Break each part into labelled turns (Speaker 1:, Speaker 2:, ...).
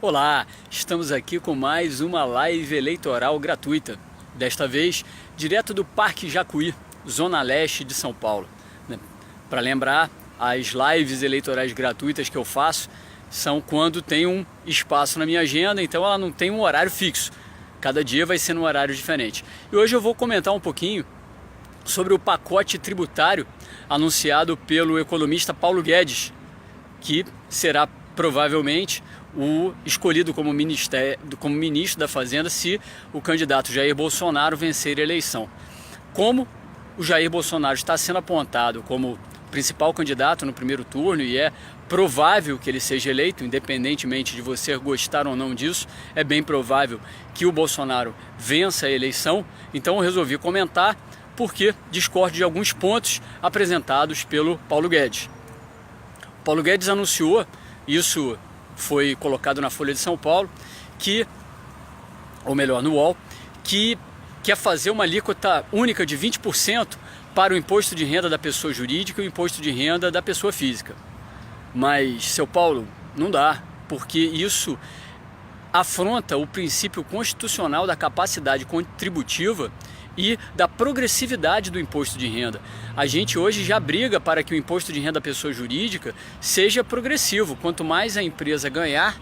Speaker 1: Olá, estamos aqui com mais uma live eleitoral gratuita, desta vez direto do Parque Jacuí, Zona Leste de São Paulo. Para lembrar, as lives eleitorais gratuitas que eu faço são quando tem um espaço na minha agenda, então ela não tem um horário fixo, cada dia vai ser num horário diferente. E hoje eu vou comentar um pouquinho sobre o pacote tributário anunciado pelo economista Paulo Guedes, que será provavelmente o escolhido como ministro da Fazenda se o candidato Jair Bolsonaro vencer a eleição. Como o Jair Bolsonaro está sendo apontado como principal candidato no primeiro turno e é provável que ele seja eleito, independentemente de você gostar ou não disso, é bem provável que o Bolsonaro vença a eleição, então eu resolvi comentar porque discordo de alguns pontos apresentados pelo Paulo Guedes. O Paulo Guedes anunciou, isso foi colocado na Folha de São Paulo, no UOL, que quer fazer uma alíquota única de 20% para o imposto de renda da pessoa jurídica e o imposto de renda da pessoa física. Mas, seu Paulo, não dá, porque isso afronta o princípio constitucional da capacidade contributiva e da progressividade do imposto de renda. A gente hoje já briga para que o imposto de renda da pessoa jurídica seja progressivo. Quanto mais a empresa ganhar,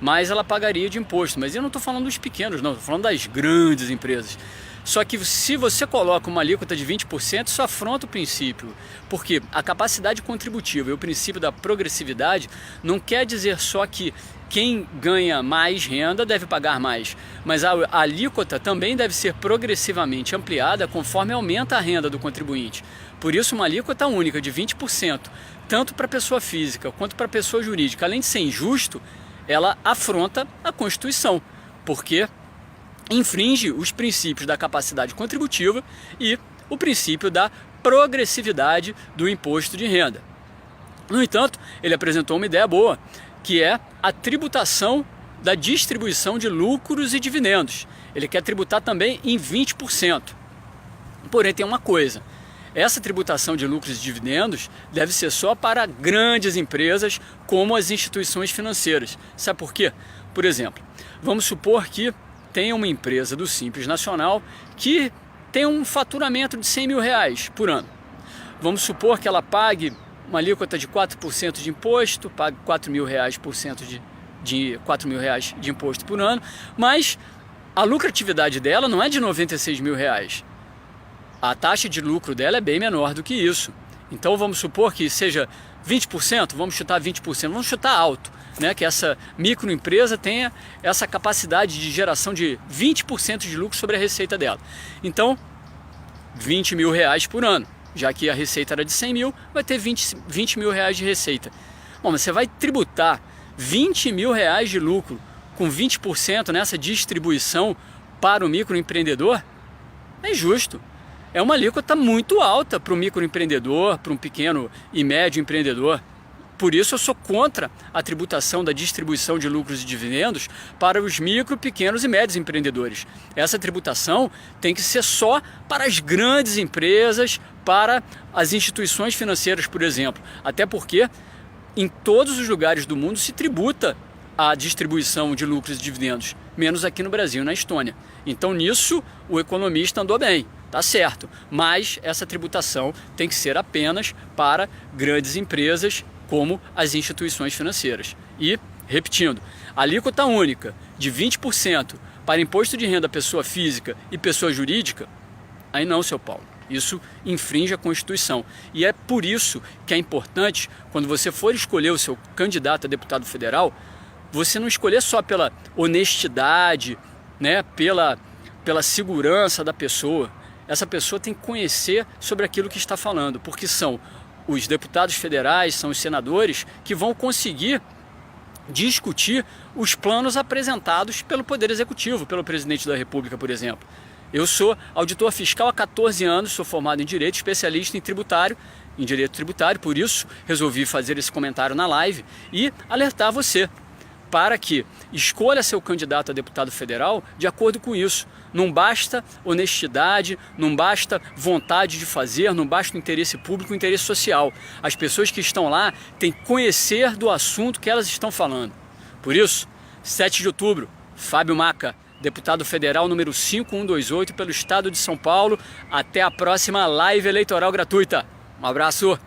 Speaker 1: mais ela pagaria de imposto. Mas eu não estou falando dos pequenos, não, estou falando das grandes empresas. Só que se você coloca uma alíquota de 20%, isso afronta o princípio. Porque a capacidade contributiva e o princípio da progressividade não quer dizer só que quem ganha mais renda deve pagar mais, mas a alíquota também deve ser progressivamente ampliada conforme aumenta a renda do contribuinte. Por isso, uma alíquota única de 20%, tanto para a pessoa física quanto para a pessoa jurídica, além de ser injusto, ela afronta a Constituição, porque infringe os princípios da capacidade contributiva e o princípio da progressividade do imposto de renda. No entanto, ele apresentou uma ideia boa, que é a tributação da distribuição de lucros e dividendos. Ele quer tributar também em 20%. Porém, tem uma coisa, essa tributação de lucros e dividendos deve ser só para grandes empresas como as instituições financeiras. Sabe por quê? Por exemplo, vamos supor que tem uma empresa do Simples Nacional que tem um faturamento de R$100 mil por ano. Vamos supor que ela pague uma alíquota de 4% de imposto, pague R$4 mil de imposto por ano, mas a lucratividade dela não é de R$96 mil. A taxa de lucro dela é bem menor do que isso. Então vamos supor que seja 20%, vamos chutar 20%, vamos chutar alto, né? Que essa microempresa tenha essa capacidade de geração de 20% de lucro sobre a receita dela. Então, R$20 mil por ano. Já que a receita era de 100 mil, vai ter 20 mil reais de receita. Bom, mas você vai tributar 20 mil reais de lucro com 20% nessa distribuição para o microempreendedor? É injusto. É uma alíquota muito alta para o microempreendedor, para um pequeno e médio empreendedor. Por isso eu sou contra a tributação da distribuição de lucros e dividendos para os micro, pequenos e médios empreendedores. Essa tributação tem que ser só para as grandes empresas, para as instituições financeiras, por exemplo. Até porque em todos os lugares do mundo se tributa a distribuição de lucros e dividendos, menos aqui no Brasil e na Estônia. Então nisso o economista andou bem, tá certo. Mas essa tributação tem que ser apenas para grandes empresas, como as instituições financeiras. E, repetindo, alíquota única de 20% para imposto de renda pessoa física e pessoa jurídica, aí não, seu Paulo. Isso infringe a Constituição. E é por isso que é importante, quando você for escolher o seu candidato a deputado federal, você não escolher só pela honestidade, né, pela segurança da pessoa. Essa pessoa tem que conhecer sobre aquilo que está falando, porque são os deputados federais, são os senadores que vão conseguir discutir os planos apresentados pelo Poder Executivo, pelo Presidente da República, por exemplo. Eu sou auditor fiscal há 14 anos, sou formado em Direito, especialista em Direito Tributário, por isso resolvi fazer esse comentário na live e alertar você para que escolha seu candidato a deputado federal de acordo com isso. Não basta honestidade, não basta vontade de fazer, não basta o interesse público, o interesse social. As pessoas que estão lá têm que conhecer do assunto que elas estão falando. Por isso, 7 de outubro, Fábio Maca, deputado federal número 5128 pelo estado de São Paulo. Até a próxima live eleitoral gratuita. Um abraço!